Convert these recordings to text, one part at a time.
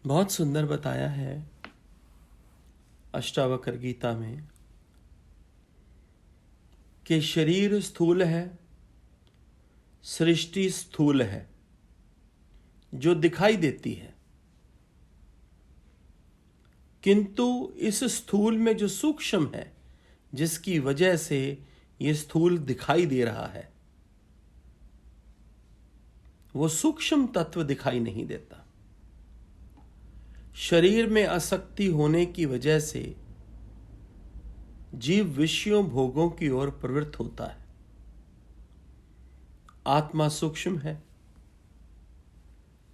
बहुत सुंदर बताया है अष्टावक्र गीता में कि शरीर स्थूल है, सृष्टि स्थूल है जो दिखाई देती है, किंतु इस स्थूल में जो सूक्ष्म है जिसकी वजह से ये स्थूल दिखाई दे रहा है, वो सूक्ष्म तत्व दिखाई नहीं देता। शरीर में आसक्ति होने की वजह से जीव विषयों भोगों की ओर प्रवृत्त होता है। आत्मा सूक्ष्म है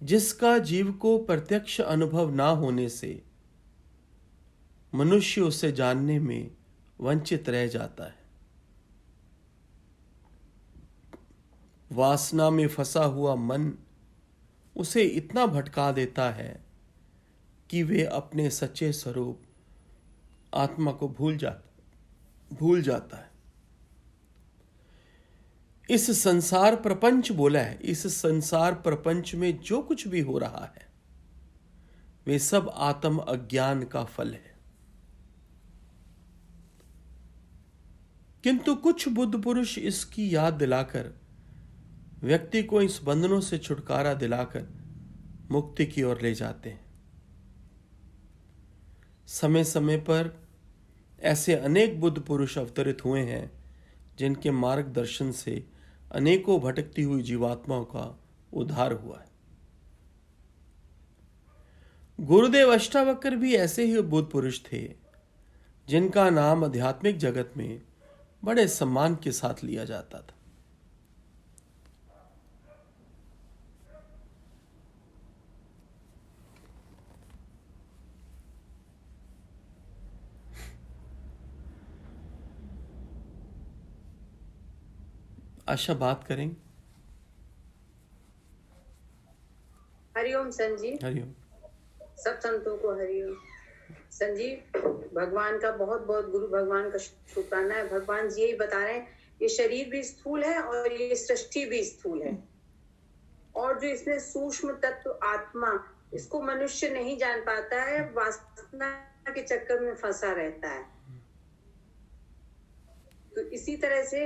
जिसका जीव को प्रत्यक्ष अनुभव ना होने से मनुष्य उसे जानने में वंचित रह जाता है। वासना में फंसा हुआ मन उसे इतना भटका देता है कि वे अपने सच्चे स्वरूप आत्मा को भूल जाता है। इस संसार प्रपंच बोला है, इस संसार प्रपंच में जो कुछ भी हो रहा है वे सब आत्म अज्ञान का फल है। किंतु कुछ बुद्ध पुरुष इसकी याद दिलाकर व्यक्ति को इस बंधनों से छुटकारा दिलाकर मुक्ति की ओर ले जाते हैं। समय समय पर ऐसे अनेक बुद्ध पुरुष अवतरित हुए हैं जिनके मार्गदर्शन से अनेकों भटकती हुई जीवात्माओं का उद्धार हुआ है। गुरुदेव अष्टावक्र भी ऐसे ही बुद्ध पुरुष थे जिनका नाम आध्यात्मिक जगत में बड़े सम्मान के साथ लिया जाता था। आशा बात करेंगे। हरिओम संजी। हरिओम। सब संतों को हरिओम। संजी, भगवान का बहुत बहुत गुरु भगवान का शुक्राना है। भगवान जी यही बता रहे हैं ये शरीर भी स्थूल है और ये सृष्टि भी स्थूल है, और जो इसमें सूक्ष्म तत्व आत्मा, इसको मनुष्य नहीं जान पाता है, वासना के चक्कर में फंसा रहता है। तो इसी तरह से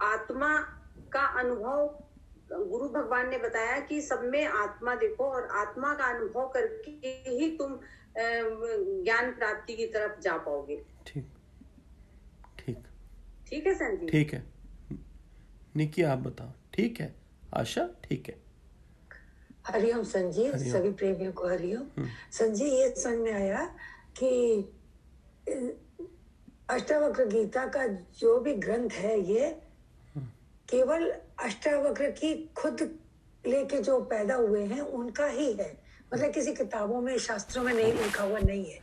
आत्मा का अनुभव गुरु भगवान ने बताया कि सब में आत्मा देखो, और आत्मा का अनुभव करके ही तुम ज्ञान प्राप्ति की तरफ जा पाओगे। ठीक ठीक ठीक है संजीव? ठीक है निकी, आप बताओ। ठीक है आशा? ठीक है। हरिओम संजीव, सभी प्रेमियों को हरिओम। संजीव, ये समझ में आया कि अष्टावक्र गीता का जो भी ग्रंथ है ये केवल अष्टावक्र की खुद लेके जो पैदा हुए हैं उनका ही है, मतलब किसी किताबों में शास्त्रों में नहीं लिखा हुआ नहीं है।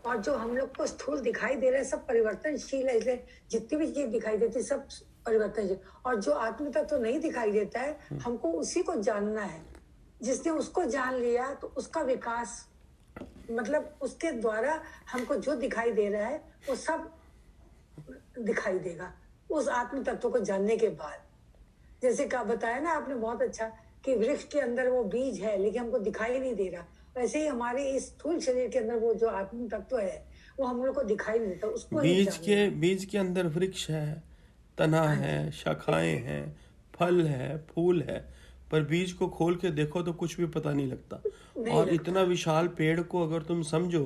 और जो हम लोग को स्थूल दिखाई दे रहा है सब परिवर्तनशील है, इसलिए जितनी भी चीज दिखाई देती है सब परिवर्तनशील। और जो आत्म तत्व तो नहीं दिखाई देता है, हमको उसी को जानना है। जिसने उसको जान लिया तो उसका विकास, मतलब उसके द्वारा हमको जो दिखाई दे रहा है वो सब दिखाई देगा उस आत्म तत्व को जानने के बाद। जैसे कहा बताया ना आपने बहुत अच्छा कि वृक्ष के अंदर वो बीज है लेकिन हमको दिखाई नहीं दे रहा, वैसे ही हमारे इस स्थूल शरीर के अंदर वो जो आत्म तत्व है वो हम लोग को दिखाई नहीं देता। उसको बीज के अंदर वृक्ष है, तना है, शाखाएं हैं, फल है, फूल है, पर बीज को खोल के देखो तो कुछ भी पता नहीं लगता। और इतना विशाल पेड़ को अगर तुम समझो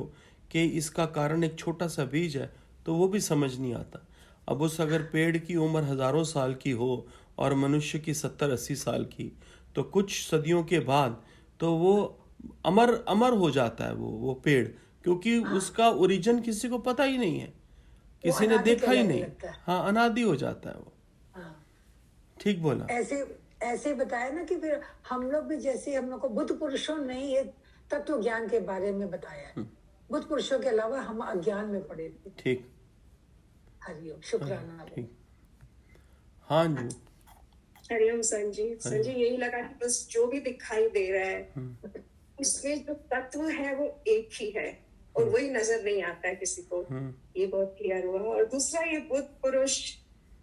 कि इसका कारण एक छोटा सा बीज है तो वो भी समझ नहीं आता। अब उस अगर पेड़ की उम्र हजारों साल की हो और मनुष्य की 70-80 साल की, तो कुछ सदियों के बाद तो वो अमर हो जाता है वो पेड़, क्योंकि उसका ओरिजिन किसी को पता ही नहीं है, किसी ने देखा ही नहीं। हाँ, अनादि हो जाता है वो। ठीक बोला। ऐसे बताया ना कि फिर हम लोग भी, जैसे हम लोग को बुद्ध पुरुषों ने ये तत्व ज्ञान के बारे में बताया है, बुद्ध पुरुषों के अलावा हम अज्ञान में पड़े थे। ठीक। हरिओम, शुक्राना। हाँ जी। हरिओम संजीव। संजीव, यही लगा कि बस जो भी दिखाई दे रहा है उसमें जो तत्व है वो एक ही है और वही नजर नहीं आता है किसी को। ये बहुत क्लियर हुआ। और दूसरा, ये बुद्ध पुरुष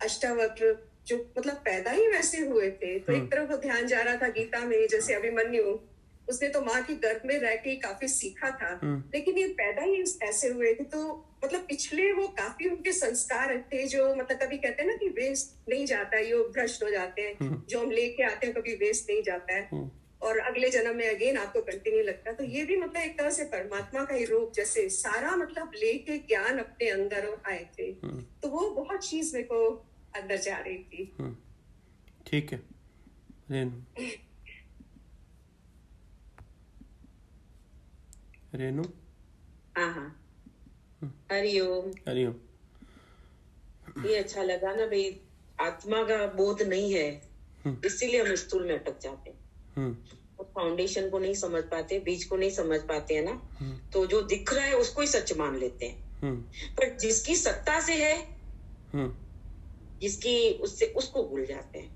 अष्टावक्र जो मतलब पैदा ही वैसे हुए थे, तो एक तरफ ध्यान जा रहा था गीता में, जैसे अभिमन्यु उसने तो माँ के गर्भ में रह के काफी सीखा था, लेकिन ये पैदा ही ऐसे हुए थे, तो मतलब पिछले वो काफी उनके संस्कार थे जो मतलब कभी कहते हैं ना कि वेस्ट नहीं जाता है, ये भ्रष्ट हो जाते हैं, जो हम लेके आते हैं कभी वेस्ट नहीं जाता है और अगले जन्म में अगेन आपको कंटिन्यू लगता है। तो ये भी मतलब एक तरह से परमात्मा का ही रूप, जैसे सारा मतलब लेके ज्ञान अपने अंदर आए थे, तो वो बहुत चीज मेरे को अंदर जा रही थी। ठीक है रेनू। रेनू हाँ हाँ, हरिओम। हरिओम। ये अच्छा लगा ना भाई, आत्मा का बोध नहीं है इसीलिए हम स्थूल में अटक जाते हैं, फाउंडेशन को नहीं समझ पाते, बीज को नहीं समझ पाते है ना, तो जो दिख रहा है उसको ही सच मान लेते हैं। पर जिसकी सत्ता से है, जिसकी उससे, उसको भूल जाते हैं।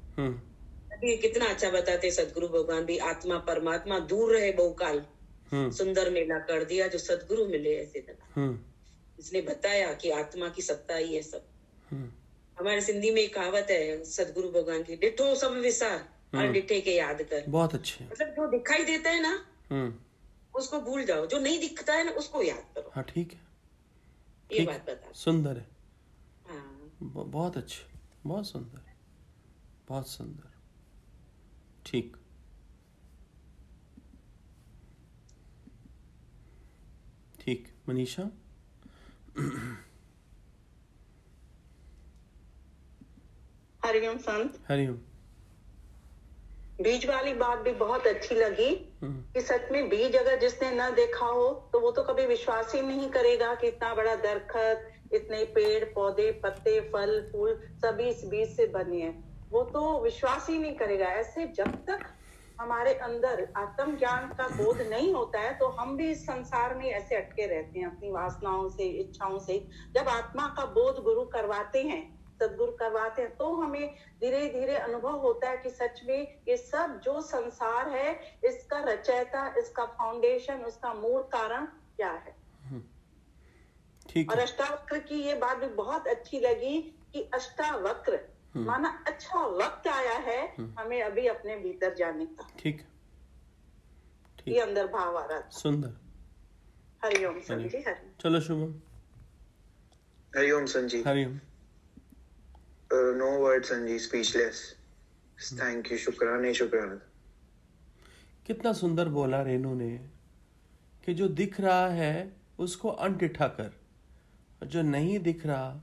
अभी कितना अच्छा बताते सदगुरु भगवान भी, आत्मा परमात्मा दूर रहे बहुकाल, सुंदर मेला कर दिया जो सदगुरु मिले ऐसे तरह। इसने बताया कि आत्मा की सत्ता ही है सब। हमारे सिंधी में एक कहावत है सदगुरु भगवान की, डिठो सब विसार और डिठे के याद कर। बहुत अच्छे। मतलब जो दिखाई देता है ना उसको भूल जाओ, जो नहीं दिखता है ना उसको याद करो। हाँ ठीक है, ये बात बता। सुंदर है। हाँ बहुत अच्छे, बहुत सुंदर, बहुत सुंदर। ठीक। ठीक मनीषा। हरिओम संत। हरिओम। बीज वाली बात भी बहुत अच्छी लगी कि सच में बीज अगर जिसने न देखा हो तो वो तो कभी विश्वास ही नहीं करेगा कि इतना बड़ा दरखत, इतने पेड़ पौधे पत्ते फल फूल सभी इस बीज से बने हैं, वो तो विश्वास ही नहीं करेगा। ऐसे जब तक हमारे अंदर आत्म ज्ञान का बोध नहीं होता है तो हम भी इस संसार में ऐसे अटके रहते हैं अपनी वासनाओं से, इच्छाओं से। जब आत्मा का बोध गुरु करवाते हैं, सदगुरु करवाते हैं, तो हमें धीरे धीरे अनुभव होता है कि सच में ये सब जो संसार है इसका रचयिता, इसका फाउंडेशन, उसका मूल कारण क्या है। ठीक और है। अष्टावक्र की ये बात भी बहुत अच्छी लगी कि अष्टावक्र माना अच्छा वक्त आया है हमें अभी अपने भीतर जाने का। ठीक। ये अंदर भाव आ रहा था। सुंदर। हरिओम संजी। हरि चलो Shubham. Hariom Sanji. Hariom. No word Sanji, speechless. Thank you, शुक्राने शुक्राना। कितना सुंदर बोला रेनू ने कि जो दिख रहा है उसको अनडिठा कर, और जो नहीं दिख रहा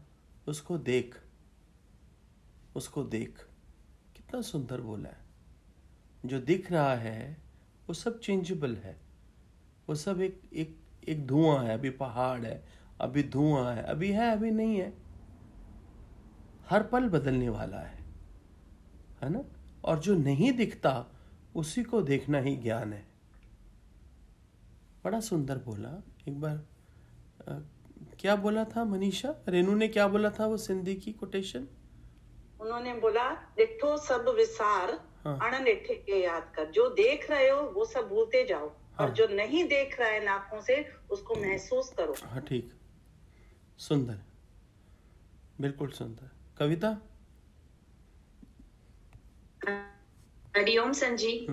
उसको देख, उसको देख। कितना सुंदर बोला है। जो दिख रहा है वो सब चेंजेबल है, वो सब एक धुआं है, अभी पहाड़ है, अभी धुआं है, अभी है, अभी नहीं है, हर पल बदलने वाला है ना। और जो नहीं दिखता उसी को देखना ही ज्ञान है। बड़ा सुंदर बोला। एक बार क्या बोला था मनीषा, रेनू ने क्या बोला था वो सिंधी की कोटेशन? उन्होंने बोला डिठो सब विसार अणडिठे के याद कर। जो देख रहे हो वो सब भूलते जाओ, और जो नहीं देख रहा है आंखों से उसको महसूस करो। हाँ ठीक, सुंदर, बिल्कुल सुंदर। कविता। हरिओम संजी।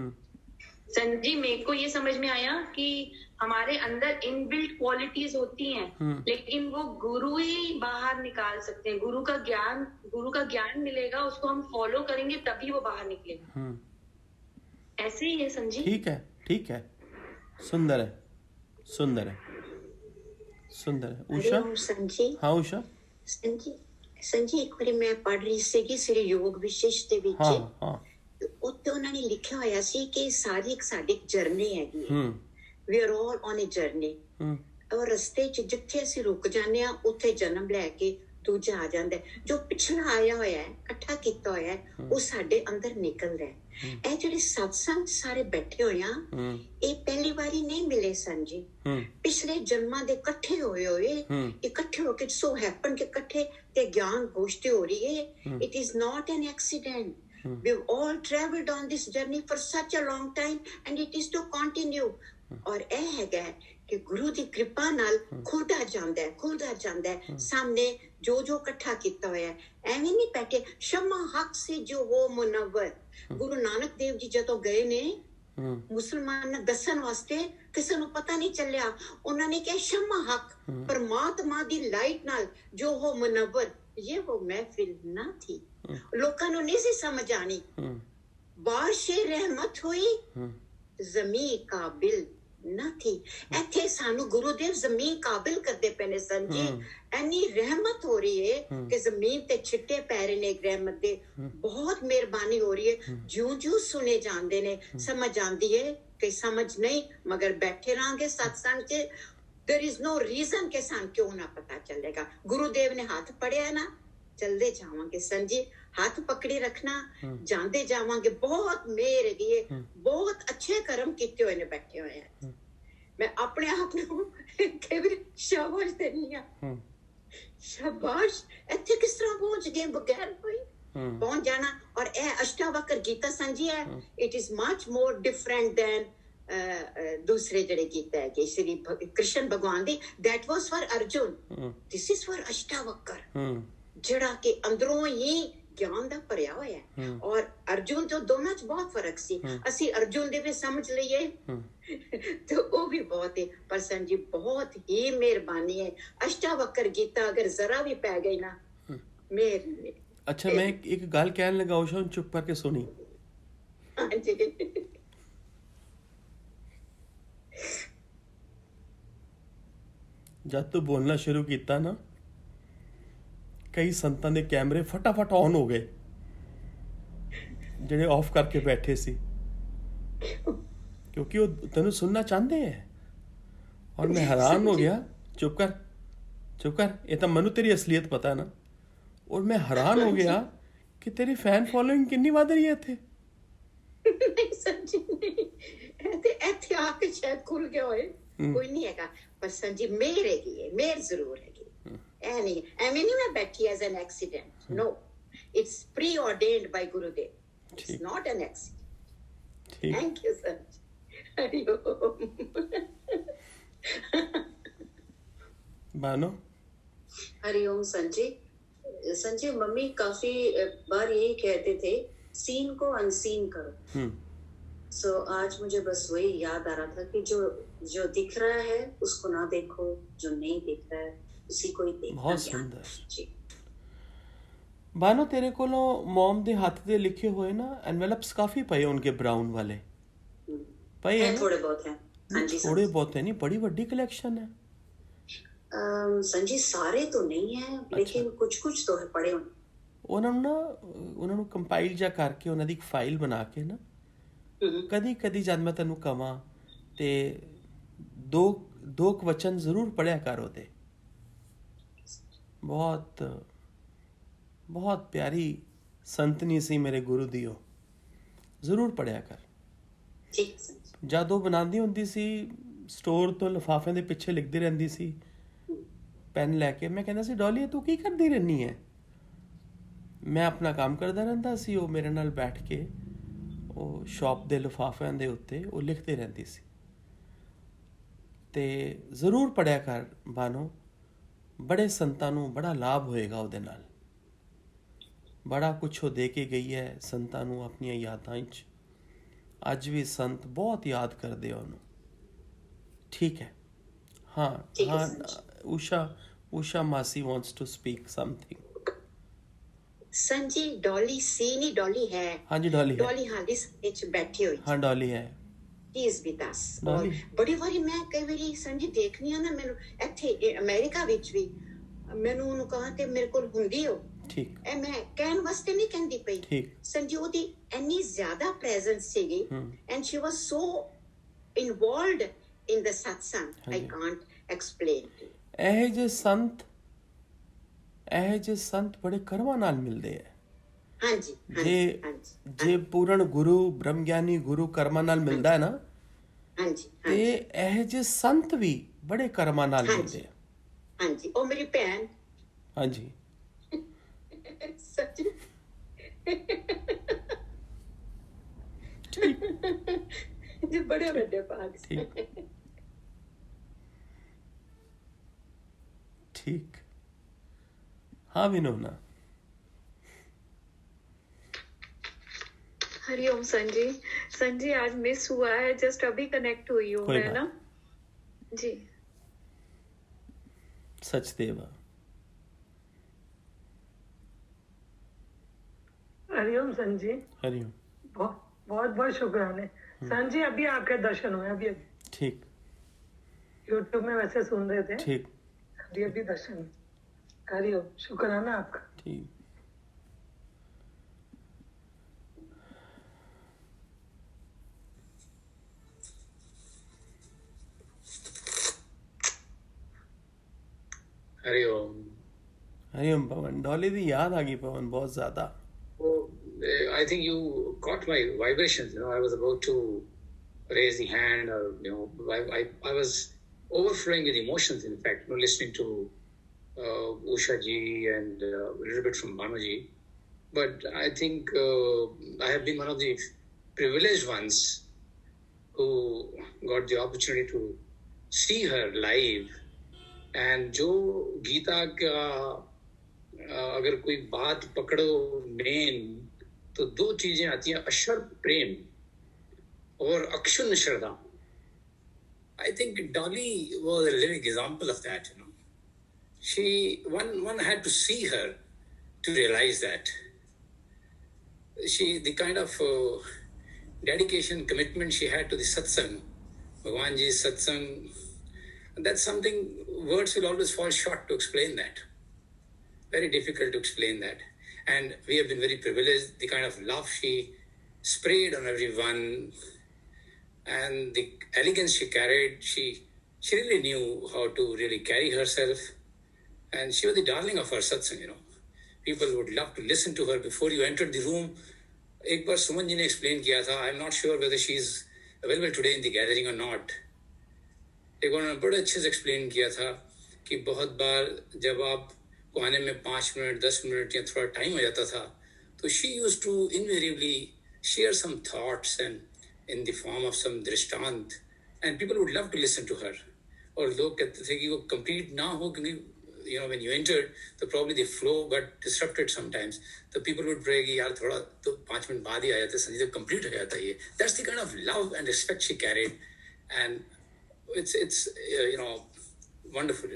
संजी, मेरे को ये समझ में आया कि हमारे अंदर इनबिल्ट क्वालिटीज होती हैं, लेकिन वो गुरु ही बाहर निकाल सकते हैं। गुरु का ज्ञान मिलेगा, उसको हम फॉलो करेंगे तभी वो बाहर निकलेगा। ऐसे ही है संजी। ठीक है, ठीक है, सुंदर है, सुंदर है, सुंदर है। उषा। संजी। हाँ उषा। संजी एक बार मैं पढ़ ਰਹੀ ਸੀਗੀ ਸ੍ਰੀ ਯੋਗ ਵਿਸ਼ੇਸ਼ ਦੇ ਵਿੱਚ। ਹਾਂ ਉੱਤੇ ਉਹਨਾਂ ਨੇ ਲਿਖਿਆ ਹੋਇਆ ਸੀ ਕਿ ਸਾਰੀ ਇੱਕ ਸਾਡੀ ਜਰਨੀ ਹੈਗੀ ਹੈ। We are all on a journey. ਔਰ ਰਸਤੇ 'ਚ ਜਿੱਥੇ ਅਸੀਂ ਰੁਕ ਜਾਂਦੇ ਆ ਉੱਥੇ ਜਨਮ ਲੈ ਕੇ ਦੂਜਾ ਆ ਜਾਂਦਾ। ਜੋ ਪਿਛਲਾ ਆਇਆ ਹੋਇਆ ਹੈ, ਇਕੱਠਾ ਕੀਤਾ ਹੋਇਆ ਹੈ, ਉਹ ਸਾਡੇ ਅੰਦਰ ਨਿਕਲਦਾ ਹੈ। ਇਹ ਜਿਹੜੇ ਸਤਸੰਗ ਸਾਰੇ ਬੈਠੇ ਹੋਏ ਆ, ਇਹ ਪਹਿਲੀ ਵਾਰੀ ਨਹੀਂ ਮਿਲੇ ਸਨ ਜੀ। ਪਿਛਲੇ ਜਨਮਾਂ ਦੇ ਇਕੱਠੇ ਹੋਏ ਇਕੱਠੇ ਹੋ ਕੇ ਸੋ ਹੈਪਨ ਕਿ ਇਕੱਠੇ ਤੇ ਗਿਆਨ ਗੋਸ਼ਟੀ ਹੋ ਰਹੀ ਹੈ। It is not an accident. We've all traveled on this journey for such a long time and it is to continue. ਔਰ ਇਹ ਹੈਗਾ ਕਿ ਗੁਰੂ ਦੀ ਕਿਰਪਾ ਨਾਲ ਖੁੱਲਦਾ ਜਾਂਦਾ ਹੈ ਸਾਹਮਣੇ ਜੋ ਇਕੱਠਾ ਕੀਤਾ ਹੋਇਆ ਹੈ। ਐਵੇਂ ਨਹੀਂ ਬੈਠੇ। ਸ਼ਮਾ ਹੱਕ ਸੇ ਜੋ ਹੋ ਮੁਨੱਵਰ। ਗੁਰੂ ਨਾਨਕ ਦੇਵ ਜੀ ਜਦੋਂ ਗਏ ਨੇ ਮੁਸਲਮਾਨ ਦੱਸਣ ਵਾਸਤੇ ਕਿਸੇ ਨੂੰ ਪਤਾ ਨਹੀਂ ਚੱਲਿਆ। ਉਹਨਾਂ ਨੇ ਕਿਹਾ ਸ਼ਮਾ ਹਕ ਪਰਮਾਤਮਾ ਦੀ ਲਾਈਟ ਨਾਲ ਜੋ ਹੋ ਮੁਨੱਵਰ, ਇਹ ਉਹ ਮਹਿਫਿਲ ਨਾ ਥੀ। ਲੋਕਾਂ ਨੂੰ ਨਹੀਂ ਸੀ ਸਮਝ ਆਣੀ। ਬਾਰਿਸ਼ੇ ਰਹਿਮਤ ਹੋਈ ਜ਼ਮੀਨ ਕਾਬਿਲ ਨਾ ਥੀ। ਇੱਥੇ ਸਾਨੂੰ ਗੁਰੂਦੇਵ ਜ਼ਮੀਨ ਕਾਬਿਲ ਕਰਦੇ ਪਏ ਨੇ ਸਨ ਜੀ। ਇੰਨੀ ਰਹਿਮਤ ਹੋ ਰਹੀ ਹੈ ਕਿ ਜ਼ਮੀਨ ਤੇ ਛਿੱਟੇ ਪੈ ਰਹੇ ਨੇ ਰਹਿਮਤ ਦੇ। ਬਹੁਤ ਮਿਹਰਬਾਨੀ ਹੋ ਰਹੀ ਹੈ। ਜਿਉਂ ਸੁਣੇ ਜਾਂਦੇ ਨੇ ਸਮਝ ਆਉਂਦੀ ਹੈ ਕਿ ਸਮਝ ਨਹੀਂ, ਮਗਰ ਬੈਠੇ ਰਹਾਂਗੇ ਸਤਸੰਗ 'ਚ। there is no reason ਕਿ ਸਾਨੂੰ ਕਿਉਂ ਨਾ ਪਤਾ ਚੱਲੇਗਾ। ਗੁਰੂਦੇਵ ਨੇ ਹੱਥ ਪੜਿਆ ਨਾ, ਚਲਦੇ ਜਾਵਾਂਗੇ ਸੰਜੀ। ਹੱਥ ਪਕੜੀ ਰੱਖਣਾ, ਜਾਂਦੇ ਜਾਵਾਂਗੇ। ਬਹੁਤ ਮਿਹਰ ਹੈਗੀ ਹੈ, ਬਹੁਤ ਅੱਛੇ ਕਰਮ ਕੀਤੇ ਹੋਏ ਨੇ ਬੈਠੇ ਹੋਏ ਆ। ਮੈਂ ਆਪਣੇ ਆਪ ਨੂੰ ਕਈ ਵਾਰੀ ਸ਼ਾਬਾਸ਼ ਦਿੰਦੀ ਆ, ਸ਼ਾਬਾਸ਼ ਇੱਥੇ ਕਿਸ ਤਰ੍ਹਾਂ ਪਹੁੰਚ ਗਏ ਬਗੈਰ ਕੋਈ ਪਹੁੰਚ ਜਾਣਾ। ਔਰ ਇਹ ਅਸ਼ਟਾਵਕਰ ਗੀਤਾ ਸੰਜੀ ਹੈ, it is much more different than ਦੂਸਰੇ ਜਿਹੜੇ ਗੀਤਾ ਹੈ ਕਿ ਸ਼੍ਰੀ ਕ੍ਰਿਸ਼ਨ ਭਗਵਾਨ ਦੀ। That was for Arjun, this is for Ashtavakra, ਜਿਹੜਾ ਕਿ ਅੰਦਰੋਂ ਹੀ ਗਿਆਨ ਦਾ ਭਰਿਆ ਹੋਇਆ ਹੈ। ਔਰ ਅਰਜੁਨ ਤੋਂ ਦੋਨਾਂ 'ਚ ਬਹੁਤ ਫਰਕ ਸੀ। ਅਸੀਂ ਅਰਜੁਨ ਦੇ ਵੀ ਸਮਝ ਲਈਏ ਤੇ ਉਹ ਵੀ ਬਹੁਤ ਹੈ। ਪਰ ਸੰਜੀ ਬਹੁਤ ਹੀ ਮਿਹਰਬਾਨੀ ਹੈ। ਅਸ਼ਟਾਵਕਰ ਗੀਤਾ ਅਗਰ ਜ਼ਰਾ ਵੀ ਪੈ ਗਈ ਨਾ ਮੇਰ। ਅੱਛਾ, ਮੈਂ ਇੱਕ ਗੱਲ ਕਹਿਣ ਲੱਗਾ, ਉਸ਼ਾ ਚੁੱਪ ਕਰਕੇ ਸੁਣੀ। ਜਦ ਤੂੰ ਬੋਲਣਾ ਸ਼ੁਰੂ ਕੀਤਾ ਨਾ, ਕਈ ਸੰਤਾਂ ਦੇ ਕੈਮਰੇ ਫਟਾਫਟ ਔਨ ਹੋ ਗਏ ਜਿਹੜੇ ਆਫ ਕਰਕੇ ਬੈਠੇ ਸੀ, ਕਿਉਂਕਿ ਉਹ ਤੈਨੂੰ ਸੁਣਨਾ ਚਾਹੁੰਦੇ ਹੈ। ਔਰ ਮੈਂ ਹੈਰਾਨ ਹੋ ਗਿਆ। ਚੁੱਪ ਕਰ, ਚੁੱਪ ਕਰ, ਇਹ ਤਾਂ ਮੈਨੂੰ ਤੇਰੀ ਅਸਲੀਅਤ ਪਤਾ ਨਾ। ਔਰ ਮੈਂ ਹੈਰਾਨ ਹੋ ਗਿਆ ਕਿ ਤੇਰੀ ਫੈਨ ਫੋਲੋਇੰਗ ਕਿੰਨੀ ਵੱਧ ਰਹੀ ਹੈ ਇੱਥੇ। ਨਹੀਂ ਸੰਜੀ ਨਹੀਂ, ਇੱਥੇ ਆ ਕੇ ਸ਼ਾਇਦ ਖੁੱਲ ਗਿਆ ਹੋਏ, ਕੋਈ ਨਹੀਂ ਹੈਗਾ। ਪਰ ਸੰਜੀ ਮੇਰ ਹੈਗੀ ਹੈ, ਮੇਰ ਜ਼ਰੂਰ ਹੈਗੀ। ਇਹ ਨਹੀਂ ਐਵੇਂ ਨਹੀਂ ਮੈਂ ਬੈਠੀ as an accident. No, it's preordained by Gurudev, it's not an accident. Thank you Sanji. बानो हरिओम संजय। संजय, मम्मी काफी बार यही कहते थे, सीन को अनसीन करो। सो आज मुझे बस वही याद आ रहा था कि जो दिख रहा है उसको ना देखो, जो नहीं दिख रहा है उसी को ही देखना। बहुत सुंदर जी। बानो, तेरे कोलों मॉम दे हाथ दे लिखे हुए ना एनवेलप्स काफी पए उनके ब्राउन वाले पए हैं। थोड़े बहुत हैं। हाँ जी, थोड़े बहुत है नहीं, बड़ी बड़ी कलेक्शन है। संजी सारे तो नहीं है, लेकिन कुछ कुछ तो है पड़े। ਉਹਨਾਂ ਨੂੰ ਕੰਪਾਈਲ ਜਾਂ ਕਰਕੇ ਉਹਨਾਂ ਦੀ ਇੱਕ ਫਾਈਲ ਬਣਾ ਕੇ ਨਾ, ਕਦੀ ਜਦ ਮੈਂ ਤੈਨੂੰ ਕਵਾਂ ਤੇ ਦੋ ਕਵਚਨ ਜ਼ਰੂਰ ਪੜਿਆ ਕਰ ਉਹਦੇ। ਬਹੁਤ ਬਹੁਤ ਪਿਆਰੀ ਸੰਤਨੀ ਸੀ ਮੇਰੇ ਗੁਰੂ ਦੀ, ਉਹ ਜ਼ਰੂਰ ਪੜਿਆ ਕਰ। ਜਦ ਉਹ ਬਣਾਉਂਦੀ ਹੁੰਦੀ ਸੀ ਸਟੋਰ ਤੋਂ ਲਿਫਾਫਿਆਂ ਦੇ ਪਿੱਛੇ ਲਿਖਦੀ ਰਹਿੰਦੀ ਸੀ ਪੈਨ ਲੈ ਕੇ। ਮੈਂ ਕਹਿੰਦਾ ਸੀ, ਡੋਲੀ ਤੂੰ ਕੀ ਕਰਦੀ ਰਹਿੰਦੀ ਹੈ? ਮੈਂ ਆਪਣਾ ਕੰਮ ਕਰਦਾ ਰਹਿੰਦਾ ਸੀ, ਉਹ ਮੇਰੇ ਨਾਲ ਬੈਠ ਕੇ ਉਹ ਸ਼ਾਪ ਦੇ ਲਿਫਾਫਿਆਂ ਦੇ ਉੱਤੇ ਉਹ ਲਿਖਦੇ ਰਹਿੰਦੀ ਸੀ। ਤੇ ਜ਼ਰੂਰ ਪੜ੍ਹਿਆ ਕਰ ਬਾਨੋ, ਬੜੇ ਸੰਤਾਂ ਨੂੰ ਬੜਾ ਲਾਭ ਹੋਏਗਾ ਉਹਦੇ ਨਾਲ। ਬੜਾ ਕੁਛ ਉਹ ਦੇ ਕੇ ਗਈ ਹੈ ਸੰਤਾਂ ਨੂੰ ਆਪਣੀਆਂ ਯਾਦਾਂ 'ਚ। ਅੱਜ ਵੀ ਸੰਤ ਬਹੁਤ ਯਾਦ ਕਰਦੇ ਆ ਉਹਨੂੰ। ਠੀਕ ਹੈ। ਹਾਂ, ਊਸ਼ਾ ਮਾਸੀ wants to speak something. Sanji, Dolly सी नहीं, डॉली है। हाँ जी, डॉली है। डॉली हाली ਵਿੱਚ बैठी हुई। हाँ, डॉली है। She is with us। और बड़ी वारी मैं कई वारी संजी देखनी ਆ ਨਾ, ਮੈਨੂੰ ਇੱਥੇ ਅਮਰੀਕਾ ਵਿੱਚ ਵੀ ਮੈਨੂੰ ਉਹਨੂੰ ਕਹਾਂ ਤੇ ਮੇਰੇ ਕੋਲ ਹੁੰਦੀ ਹੋ। ਠੀਕ। ਇਹ ਮੈਂ ਕਹਿਣ ਵਾਸਤੇ ਨਹੀਂ ਕਹਿੰਦੀ ਪਈ। ਠੀਕ। ਸੰਜੀ ਉਹਦੀ ਇੰਨੀ ਜ਼ਿਆਦਾ ਪ੍ਰੈਜ਼ੈਂਸ ਸੀਗੀ and she was so involved in the satsang, I can't explain to you। ਇਹ ਜੇ ਸੰਤ ਬੜੇ ਕਰਮਾਂ ਨਾਲ ਮਿਲਦੇ ਹੈ। ਹਾਂਜੀ। ਜੇ ਪੂਰਨ ਗੁਰੂ ਬ੍ਰਹਮ ਗਿਆਨੀ ਗੁਰੂ ਕਰਮਾਂ ਨਾਲ ਮਿਲਦਾ ਹੈ ਨਾ, ਤੇ ਇਹ ਜੇ ਸੰਤ ਵੀ ਬੜੇ ਕਰਮਾਂ ਨਾਲ ਮਿਲਦੇ ਆ। ਹਾਂਜੀ, ਉਹ ਮੇਰੀ ਭੈਣ। ਹਾਂਜੀ। ਸੱਚੀ ਜੀ, ਬੜੇ ਵੱਡੇ ਭਾਗ ਸੀ। ठीक। हाँ विनोना। हरिओम संजी। संजी आज मिस हुआ है, जस्ट अभी कनेक्ट हुई हूँ कोई मैं बात ना जी। सचदेवा। हरिओम संजी। हरिओम। बहुत बहुत शुक्राने संजी। अभी आपके दर्शन हुए, अभी अभी ठीक। यूट्यूब में वैसे सुन रहे थे, ठीक। अभी अभी दर्शन हुए। हरिओम, शुक्राना आपका। ठीक। हरिओम। हरिओम पवन। डॉली दी याद आ गई पवन बहुत ज्यादा। I think you caught my vibrations. I was about to raise the hand, or I was overflowing with emotions. In fact, listening to Usha ji and a little bit from Banu ji. But I think I have been one of the privileged ones who got the opportunity to see her live. And जो गीता का अगर कोई बात पकड़ो main, तो दो चीजें आती हैं, अशर्त प्रेम और अक्षुण्ण श्रद्धा. I think Dolly was a living example of that. One had to see her to realize that. The kind of dedication, commitment she had to the satsang, Bhagwan ji's satsang, that's something words will always fall short to explain that. Very difficult to explain that. And we have been very privileged. The kind of love she sprayed on everyone and the elegance she carried, she really knew how to really carry herself. And she was the darling of her satsang, People would love to listen to her before you entered the room. एक बार सुमन जी ने explain किया था, I'm not sure whether she's available today in the gathering or not. एक बार उन्होंने बड़े अच्छे से explain किया था कि बहुत बार जब आप को आने में 5 मिनट 10 मिनट या थोड़ा टाइम हो जाता था, तो she used to invariably share some thoughts and in the form of some दृष्टांत, and people would love to listen to her. और लोग कहते थे कि वो कंप्लीट ना हो, क्योंकि व्हेन यू एंटर्ड तो probably the flow got disrupted sometimes, तो पीपल वुड प्रे कि यार थोड़ा तो 5 मिनट बाद ही आ जाते, संजीव कंप्लीट हो जाता ये. That's the kind of love and respect she carried, and it's wonderful.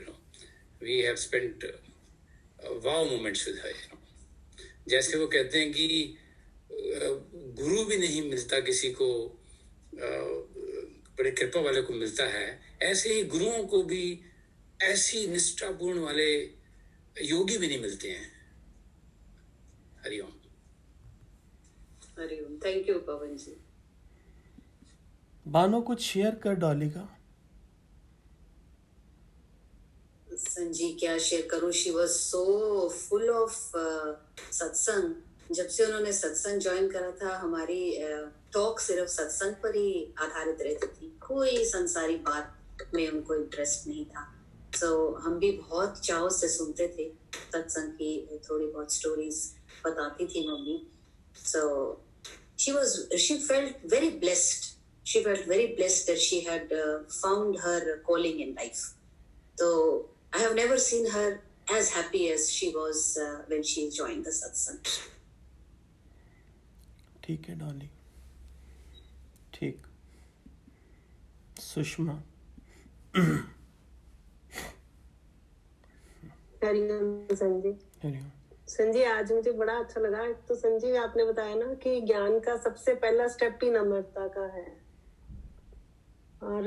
We have spent wow moments with her. जैसे वो कहते हैं कि गुरु भी नहीं मिलता किसी को, बड़े कृपा वाले को मिलता है, ऐसे ही गुरुओं को भी ऐसी निष्ठापूर्ण वाले योगी भी नहीं मिलते हैं. हरिओम. हरिओम. थैंक यू पवन जी. बानो कुछ शेयर कर डॉली का. संजी क्या शेयर करूं. She was so full of सत्संग. जब से उन्होंने सत्संग ज्वाइन करा था, हमारी टॉक सिर्फ सत्संग पर ही आधारित रहती थी, कोई संसारी बात में उनको इंटरेस्ट नहीं था. सो हम भी बहुत चाव से सुनते थे सत्संग की, थोड़ी बहुत स्टोरीज बताती थी mummy. So she felt very blessed. She felt very blessed that she had found her calling in life. So I have never seen her as happy as she was when she joined the satsang. ठीक है डॉली. ठीक. सुषमा. हरिओम संजी. हरिओम. संजी आज मुझे बड़ा अच्छा लगा. तो संजी आपने बताया ना कि ज्ञान का सबसे पहला स्टेप ही नम्रता का है. और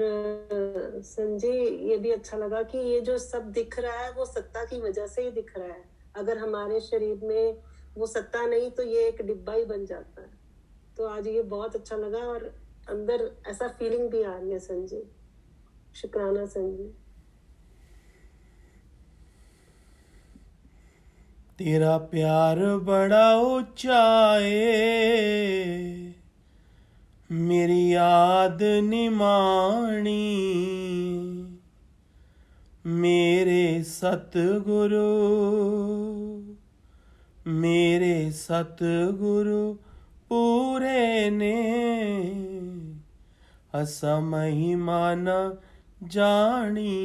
संजी ये भी अच्छा लगा कि ये जो सब दिख रहा है वो सत्ता की वजह से ही दिख रहा है. अगर हमारे शरीर में वो सत्ता नहीं तो ये एक डिब्बा ही बन जाता है. तो आज ये बहुत अच्छा लगा और अंदर ऐसा फीलिंग भी आ रही है संजी. शुक्राना संजी. तेरा प्यार बड़ा ऊंचा है, मेरी याद निमाणी, मेरे सतगुरु पूरे ने असा महिमा न जानी.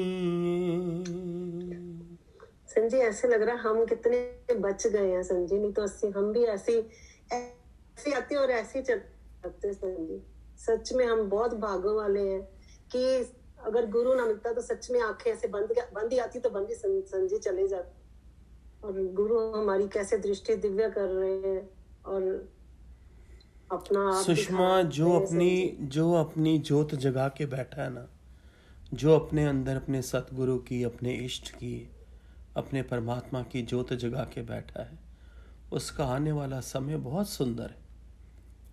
संजी ऐसे लग रहा है हम कितने बच गए हैं संजी, नहीं तो हम भी ऐसी ऐसे आते हैं और ऐसे चल सकते हैं संजी। सच में हम बहुत भागों वाले हैं कि अगर गुरु ना मिलता तो सच में आंखें ऐसे बंद ही आती तो बंद ही संजी चले जाते। और गुरु हमारी कैसे दृष्टि दिव्य कर रहे हैं और अपना आप सुषमा, जो अपनी ज्योत जगा के बैठा है ना, जो अपने अंदर अपने सतगुरु की, अपने इष्ट की, अपने परमात्मा की ज्योत जगा के बैठा है, उसका आने वाला समय बहुत सुंदर है,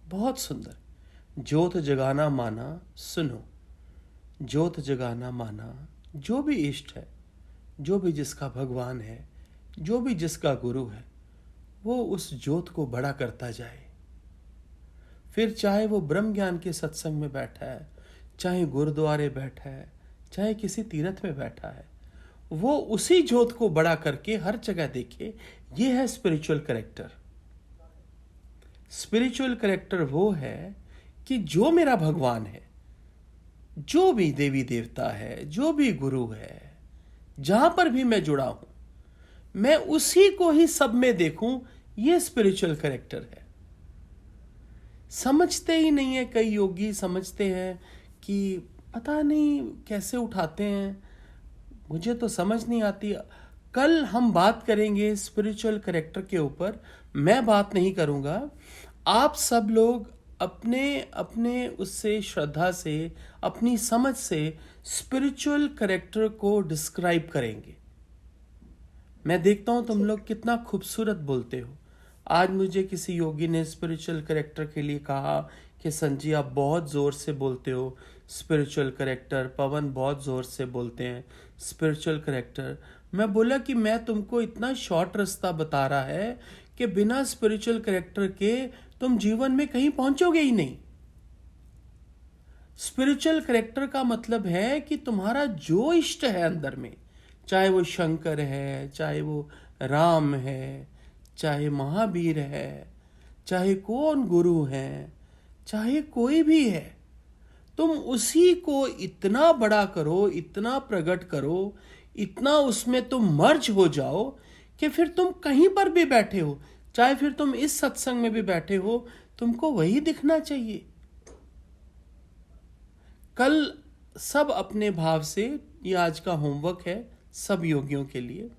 बहुत सुंदर। ज्योत जगाना माना, सुनो, ज्योत जगाना माना जो भी इष्ट है, जो भी जिसका भगवान है, जो भी जिसका गुरु है, वो उस ज्योत को बड़ा करता जाए। फिर चाहे वो ब्रह्म ज्ञान के सत्संग में बैठा है, चाहे गुरुद्वारे बैठा है, चाहे किसी तीर्थ में बैठा है, वो उसी ज्योत को बड़ा करके हर जगह देखे। ये है स्पिरिचुअल कैरेक्टर। स्पिरिचुअल कैरेक्टर वो है कि जो मेरा भगवान है, जो भी देवी देवता है, जो भी गुरु है, जहां पर भी मैं जुड़ा हूं, मैं उसी को ही सब में देखूं। ये स्पिरिचुअल कैरेक्टर है। समझते ही नहीं है कई योगी, समझते हैं कि पता नहीं कैसे उठाते हैं, मुझे तो समझ नहीं आती। कल हम बात करेंगे स्पिरिचुअल कैरेक्टर के ऊपर, मैं बात नहीं करूंगा। आप सब लोग अपने अपने उससे श्रद्धा से, अपनी समझ से स्पिरिचुअल कैरेक्टर को डिस्क्राइब करेंगे। मैं देखता हूं तुम लोग कितना खूबसूरत बोलते हो। आज मुझे किसी योगी ने स्पिरिचुअल कैरेक्टर के लिए कहा कि संजी आप बहुत ज़ोर से बोलते हो स्पिरिचुअल कैरेक्टर, पवन बहुत ज़ोर से बोलते हैं स्पिरिचुअल कैरेक्टर। मैं बोला कि मैं तुमको इतना शॉर्ट रास्ता बता रहा है कि बिना स्पिरिचुअल कैरेक्टर के तुम जीवन में कहीं पहुंचोगे ही नहीं। स्पिरिचुअल कैरेक्टर का मतलब है कि तुम्हारा जो इष्ट है अंदर में, चाहे वो शंकर है, चाहे वो राम है, चाहे महावीर है, चाहे कौन गुरु है, चाहे कोई भी है, तुम उसी को इतना बड़ा करो, इतना प्रकट करो, इतना उसमें तुम मर्ज हो जाओ कि फिर तुम कहीं पर भी बैठे हो, चाहे फिर तुम इस सत्संग में भी बैठे हो, तुमको वही दिखना चाहिए। कल सब अपने भाव से, ये आज का होमवर्क है सब योगियों के लिए,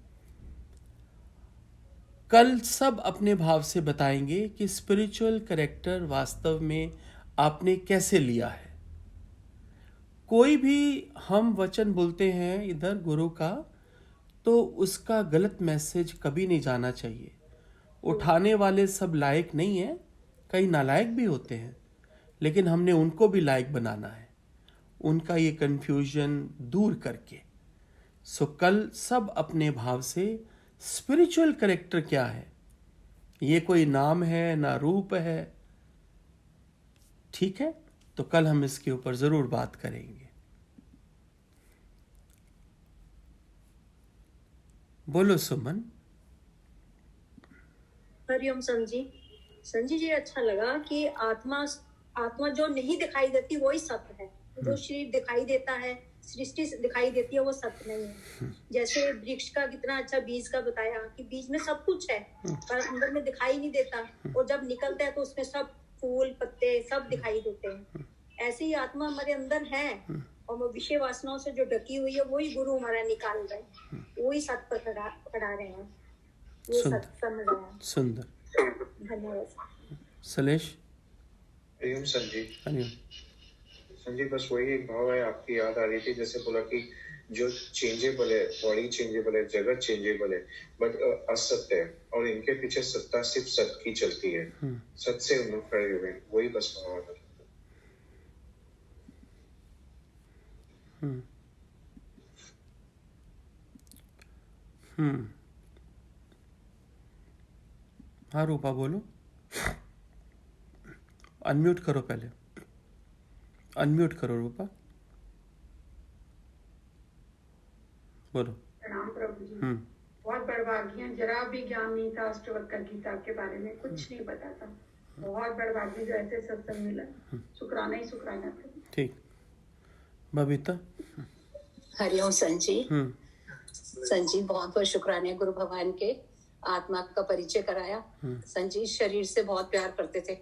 कल सब अपने भाव से बताएंगे कि स्पिरिचुअल कैरेक्टर वास्तव में आपने कैसे लिया है। कोई भी हम वचन बोलते हैं इधर गुरु का, तो उसका गलत मैसेज कभी नहीं जाना चाहिए। उठाने वाले सब लायक नहीं है, कई नालायक भी होते हैं, लेकिन हमने उनको भी लायक बनाना है, उनका ये कंफ्यूजन दूर करके। सो कल सब अपने भाव से स्पिरिचुअल कैरेक्टर क्या है, ये कोई नाम है ना रूप है, ठीक है? तो कल हम इसके ऊपर जरूर बात करेंगे। बोलो सुमन। हरिओम संजी जी, अच्छा लगा कि आत्मा जो नहीं दिखाई देती वही सत्य है। जो शरीर दिखाई देता है, सृष्टि दिखाई देती है, वो सत्य नहीं है। जैसे वृक्ष का कितना अच्छा बीज का बताया कि बीज में सब कुछ है पर अंदर में दिखाई नहीं देता, और जब निकलता है तो उसमें सब फूल पत्ते सब दिखाई देते हैं। ऐसे ही आत्मा हमारे अंदर है और वो विषय वासनाओं से जो ढकी हुई है वही गुरु हमारा निकाल रहे हैं, वही सत्य पर खड़ा रहे हैं। ये सत्य समझ आया। सुंदर, धन्यवाद। सलेश। हरिओम संजी। हरिओम संजी, बस वही एक भाव है, आपकी याद आ रही थी जैसे बोला कि जो चेंजेबल है, बॉडी चेंजेबल है, जगत चेंजेबल है, बट असत्य है और इनके पीछे सत्ता सिर्फ सत्य की चलती है। सत्य से हम लोग खड़े हुए, वही बस भाव है। हाँ रूपा बोलो, अनम्यूट करो, पहले अनम्यूट करो रूपा, बोलो। प्रणाम प्रभु जी। बहुत बड़भागी, जरा भी ज्ञान नहीं था अष्टवक्र गीता के बारे में, कुछ नहीं पता था। बहुत बड़भागी जो ऐसे सत्संग मिला, शुक्राना ही शुक्राना प्रभु। ठीक, बबीता। हरिओम संजी। संजी बहुत बहुत शुक्राने गुरु भगवान के। आत्मा का परिचय कराया। संजीव शरीर से बहुत प्यार करते थे।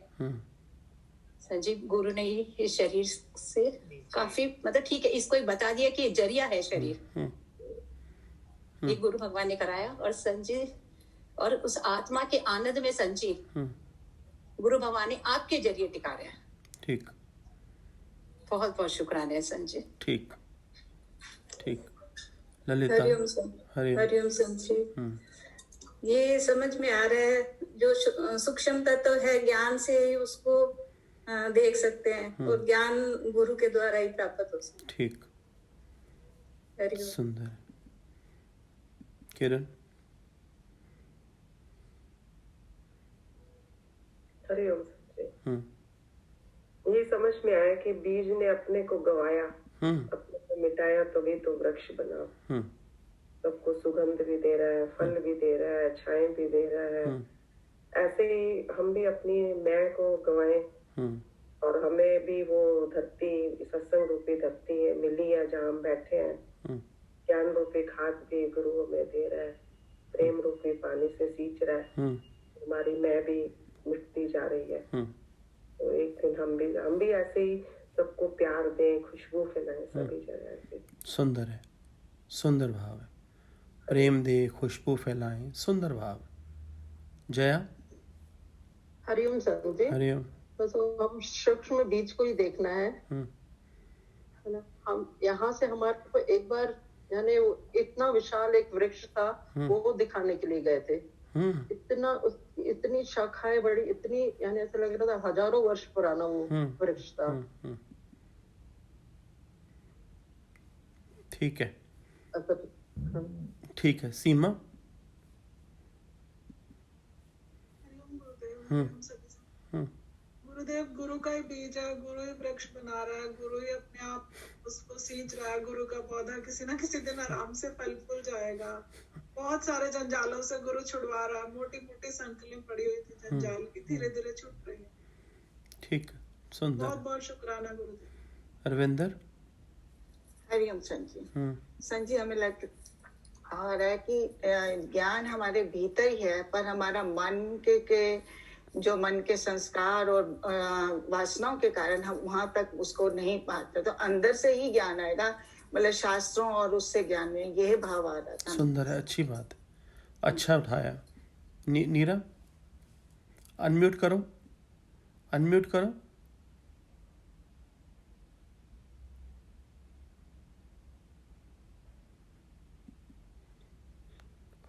संजीव गुरु ने ही इस शरीर से काफी मतलब ठीक है, इसको एक बता दिया कि ये जरिया है शरीर, ये गुरु भगवान ने कराया। और संजीव और उस आत्मा के आनंद में संजीव गुरु भगवान ने आपके जरिए टिका रहे हैं। ठीक, बहुत बहुत शुक्राना है संजीव। ठीक ठीक। ललिता। हरिओम संजीव। ये समझ में आ रहा है, जो सूक्ष्म तत्व है ज्ञान से ही उसको देख सकते हैं, और ज्ञान गुरु के द्वारा ही प्राप्त हो सकता है। ठीक, हरिओम। सुंदर। किरण। हरिओम संजीव। ये समझ में आया कि बीज ने अपने को गवाया, अपने को मिटाया, तभी तो वृक्ष बना। सबको सुगंध भी दे रहा है, फल भी दे रहा है, छाएं भी दे रहा है। ऐसे ही हम भी अपनी मैं को गवाएं, और हमें भी वो धरती, सत्संग रूपी धरती है मिली है जहाँ हम बैठे हैं। ज्ञान रूपी खाद भी गुरु हमें दे रहा है, प्रेम रूपी पानी से सींच रहा है। हमारी मैं भी मिटती जा रही है। तो एक दिन हम भी ऐसे ही सबको प्यार दें, खुशबू फैलाएं सभी जगह ऐसे। सुंदर है, सुंदर भाव है। प्रेम दे, खुशबू फैलाएं, सुंदर भाव। जया। हरिओम संजीव। हरिओम। बस हम सूक्ष्म बीज को ही देखना है ना। हम यहाँ से हमारे को एक बार यानी इतना विशाल एक वृक्ष था, वो दिखाने के लिए गए थे। इतनी शाखाएं बड़ी, इतनी यानी ऐसा लग रहा था हजारों वर्ष पुराना वो वृक्ष था। ठीक है, ठीक है। सीमा। गुरुदेव गुरु का ही बीज है, गुरु ही वृक्ष बना रहा है, गुरु ही अपने आप उसको सींच रहा है। गुरु का पौधा किसी ना किसी दिन आराम से फल फूल जाएगा। बहुत सारे जंजालों से गुरु छुड़वा रहा है। मोटी मोटी संकलें पड़ी हुई थी जंजाल की, धीरे धीरे छूट रही है। ठीक, सुंदर। बहुत बहुत शुक्राना गुरुदेव। अरविंदर। हरिओम संजीव। संजीव, हमें लग आ रहा है कि ज्ञान हमारे भीतर ही है, पर हमारा मन के जो मन के संस्कार और वासनाओं के कारण हम वहां तक उसको नहीं पाते। तो अंदर से ही ज्ञान आएगा, मतलब शास्त्रों और उससे ज्ञान में यह भाव आ रहा था। सुंदर है, अच्छी बात है, अच्छा उठाया। नीरा, अनम्यूट करो, अनम्यूट करो।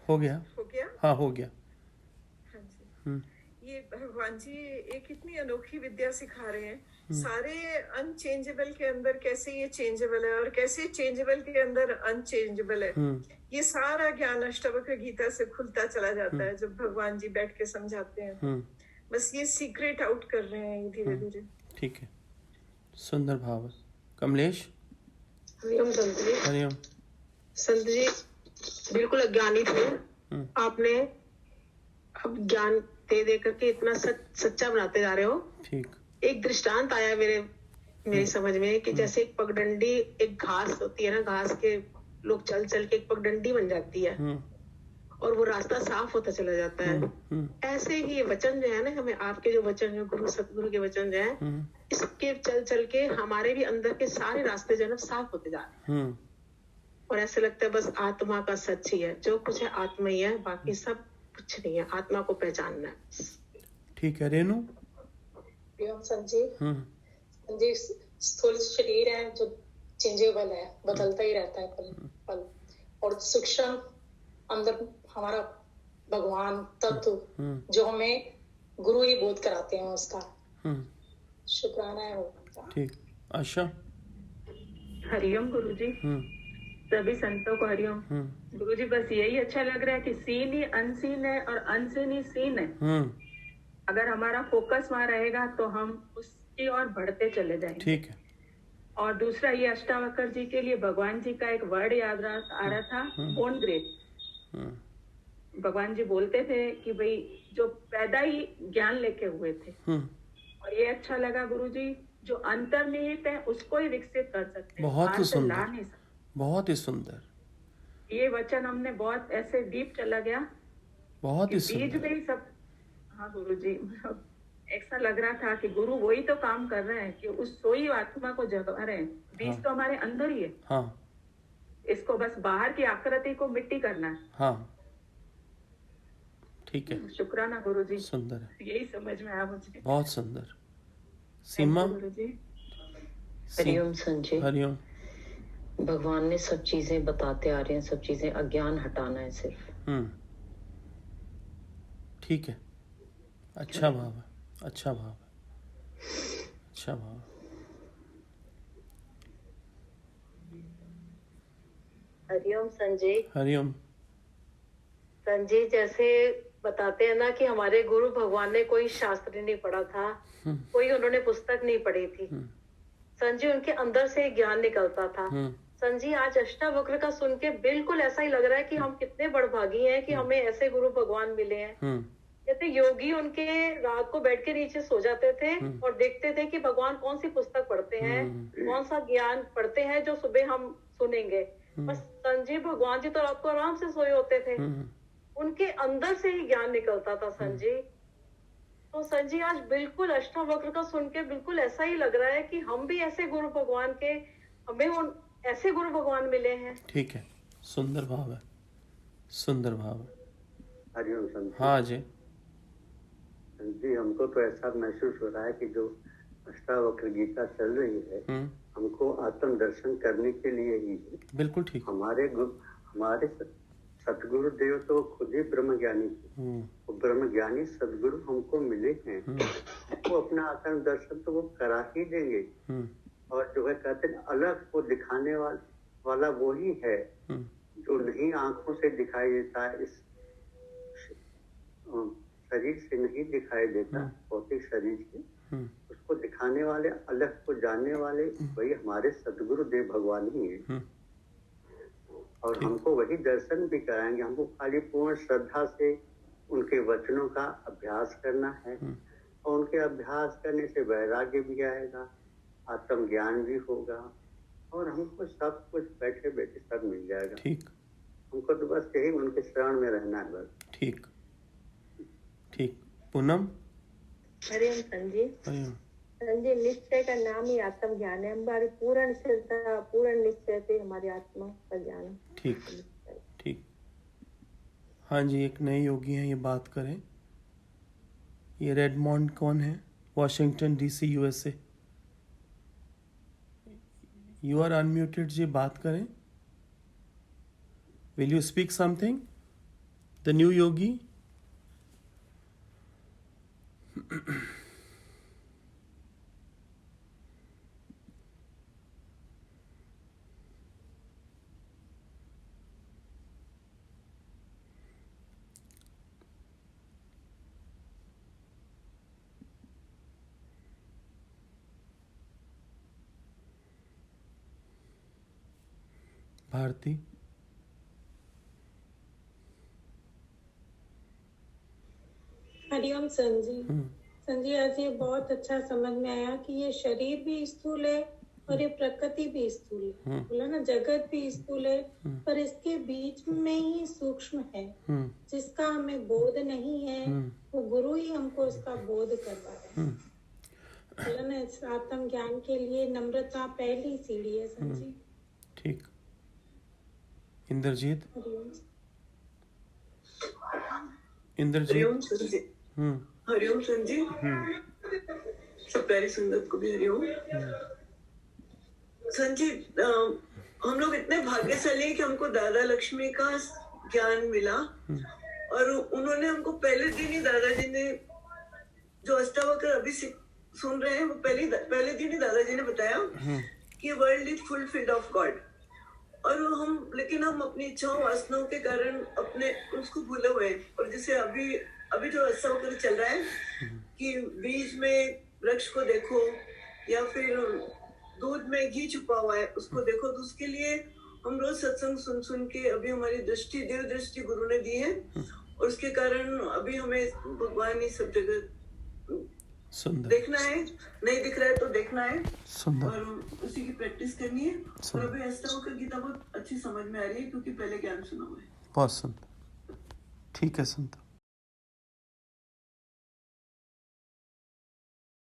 हो गया? हाँ, हो गया। ये भगवान जी एक इतनी अनोखी विद्या सिखा रहे हैं। सारे अनचेंजेबल के अंदर कैसे ये चेंजेबल है, और कैसे चेंजेबल के अंदर अनचेंजेबल है। ये सारा ज्ञान अष्टावक्र गीता से खुलता चला जाता है जब भगवान जी बैठ के समझाते हैं। बस ये सीक्रेट आउट कर रहे हैं धीरे धीरे। ठीक है, सुंदर भाव। कमलेश। हरिओम संत जी। हरिओम। संत जी बिल्कुल अज्ञानी थे, आपने अब ज्ञान दे दे करके इतना सच्चा बनाते जा रहे हो। ठीक। एक दृष्टांत आया मेरी समझ में कि जैसे एक पगडंडी, एक घास होती है ना, घास के लोग चल चल के एक पगडंडी बन जाती है और वो रास्ता साफ होता चला जाता है। ऐसे ही ये वचन जो है ना, हमें आपके जो वचन है, गुरु सतगुरु के वचन जो है, इसके चल चल के हमारे भी अंदर के सारे रास्ते जो है साफ होते जा रहे हैं। और ऐसे लगता है बस आत्मा का सच ही है, जो कुछ है आत्मा ही है, बाकी सब कुछ नहीं है, आत्मा को पहचानना है। ठीक है। रेनू। संजीव, स्थूल शरीर है जो चेंजेबल है, बदलता ही रहता है पल पल, और सूक्ष्म अंदर हमारा भगवान तत्व जो हमें गुरु ही बोध कराते हैं उसका। शुक्राना है वो। ठीक। आशा। हरिओम गुरुजी। सभी संतों को हरिओम। गुरुजी, बस यही अच्छा लग रहा है कि सीन ही अनसीन है और अनसीन ही सीन है। अगर हमारा फोकस वहां रहेगा तो हम उसकी ओर बढ़ते चले जाएंगे। ठीक है। और दूसरा, ये अष्टावक्र जी के लिए भगवान जी का एक वर्ड याद आ रहा था, बोर्न ग्रेट। भगवान जी बोलते थे कि भाई जो पैदा ही ज्ञान लेके हुए थे, और ये अच्छा लगा गुरुजी, जो अंतर्निहित है उसको ही विकसित कर सकते हैं, बहुत ही सुंदर, ला नहीं सकते। बहुत ही सुंदर। ये वचन हमने बहुत ऐसे डीप चला गया। बहुत ही बीज सुंदर। में ही सब। हाँ गुरु जी, ऐसा लग रहा था कि गुरु वही तो काम कर रहे हैं कि उस सोई आत्मा को जगा रहे हैं। बीज हाँ। तो हमारे अंदर ही है, हाँ इसको बस बाहर की आकृति को मिट्टी करना है। हाँ ठीक है, शुक्राना गुरु जी, सुंदर है, यही समझ में आया मुझे। बहुत सुंदर। सीमा। गुरु जी। हरिओम संजय। हरिओम। भगवान ने सब चीजें बताते आ रहे हैं, सब चीजें, अज्ञान हटाना है सिर्फ। ठीक है, अच्छा भाव है, अच्छा भाव है, अच्छा भाव। हरिओम संजय। हरिओम। संजय, जैसे बताते हैं ना कि हमारे गुरु भगवान ने कोई शास्त्र नहीं पढ़ा था, कोई उन्होंने पुस्तक नहीं पढ़ी थी। संजय, उनके अंदर से ज्ञान निकलता था। संजय, आज अष्टावक्र का सुन के बिल्कुल ऐसा ही लग रहा है कि हम कितने बड़भागी हैं कि हमें ऐसे गुरु भगवान मिले हैं। कहते योगी उनके रात को बैठ के नीचे सो जाते थे और देखते थे कि भगवान कौन सी पुस्तक पढ़ते हैं, कौन सा ज्ञान पढ़ते हैं जो सुबह हम सुनेंगे। बस संजय, भगवान जी तो रात को आराम से सोए होते थे, उनके अंदर से ही ज्ञान निकलता था संजय। तो संजय, आज बिल्कुल अष्टावक्र का सुन के बिल्कुल ऐसा ही लग रहा है कि हम भी ऐसे गुरु भगवान के, हमें उन ऐसे गुरु भगवान मिले हैं। ठीक है, सुंदर भाव है, सुंदर भाव है। हरिओम संजय। हाँ जी। जी, हमको तो ऐसा महसूस हो रहा है कि जो अष्टावक्र गीता चल रही है, हमको आत्म दर्शन करने के लिए ही है। बिल्कुल ठीक। हमारे सतगुरु देव तो खुद ही ब्रह्म ज्ञानी थे। वो ब्रह्म ज्ञानी सदगुरु हमको मिले हैं, वो अपना आत्म दर्शन तो वो करा ही देंगे। और जो है कहते हैं अलग को दिखाने वाला वो ही है जो नहीं आंखों से दिखाई देता है, इस शरीर से नहीं दिखाई देता, भौतिक शरीर से उसको दिखाने वाले, अलग को जानने वाले वही हमारे सदगुरु देव भगवान ही है। और हमको वही दर्शन भी कराएंगे। हमको खाली पूर्ण श्रद्धा से उनके वचनों का अभ्यास करना है, और उनके अभ्यास करने से वैराग्य भी आएगा, आत्म ज्ञान भी होगा, और हमको सब कुछ बैठे बैठे सब मिल जाएगा। ठीक। हमको तो बस यही उनके शरण में रहना है बस। ठीक ठीक। पूनम। हरिओम संजय। हरिओम। संजय, निश्चय का नाम ही आत्म ज्ञान है। हमारी पूर्ण श्रद्धा, पूर्ण निश्चय से हमारी आत्मा का ज्ञान। ठीक ठीक। हाँ जी, एक नए योगी हैं, ये बात करें। ये रेडमॉन्ड कौन है? Washington DC USA। You are unmuted ji, बात करें। Will you speak something? The new Yogi. Bharti. Hariom Sanji. Sanji, आज ये बहुत अच्छा समझ में आया कि ये शरीर भी स्थूल है और ये प्रकृति भी स्थूल है। बोला ना, जगत भी स्थूल है, पर इसके बीच में ही सूक्ष्म है जिसका हमें बोध नहीं है। वो गुरु ही हमको उसका बोध करवा रहे हैं। बोला ना, इस आत्म ज्ञान के लिए नम्रता पहली सीढ़ी है संजी। ठीक। इंद्रजीत। इंद्रजीत। हरिओम संजी। सब प्यारी संगत को भी हरिओम। संजी, हम लोग इतने भाग्यशाली हैं कि हमको दादा लक्ष्मी का ज्ञान मिला, और उन्होंने हमको पहले दिन ही दादाजी ने, जो अष्टावक्र अभी सुन रहे हैं, वो पहले दिन ही दादाजी ने बताया कि world is fulfilled of God. और लेकिन हम अपनी इच्छाओं वासनाओं के कारण अपने उसको भूले हुए हैं। और जैसे अभी जो अष्टावक्र चल रहा है कि बीज में वृक्ष को देखो, या फिर दूध में घी छुपा हुआ है उसको देखो, तो उसके लिए हम रोज सत्संग सुन के अभी हमारी दृष्टि, दिव्य दृष्टि गुरु ने दी है, और उसके कारण अभी हमें भगवान ही सब जगह देखना है। नहीं दिख रहा है तो देखना है, और उसी की प्रैक्टिस करनी है। और अभी अष्टावक्र गीता बहुत अच्छी समझ में आ रही है, क्योंकि पहले ज्ञान सुना हुआ है। बहुत सुंदर। ठीक है संत।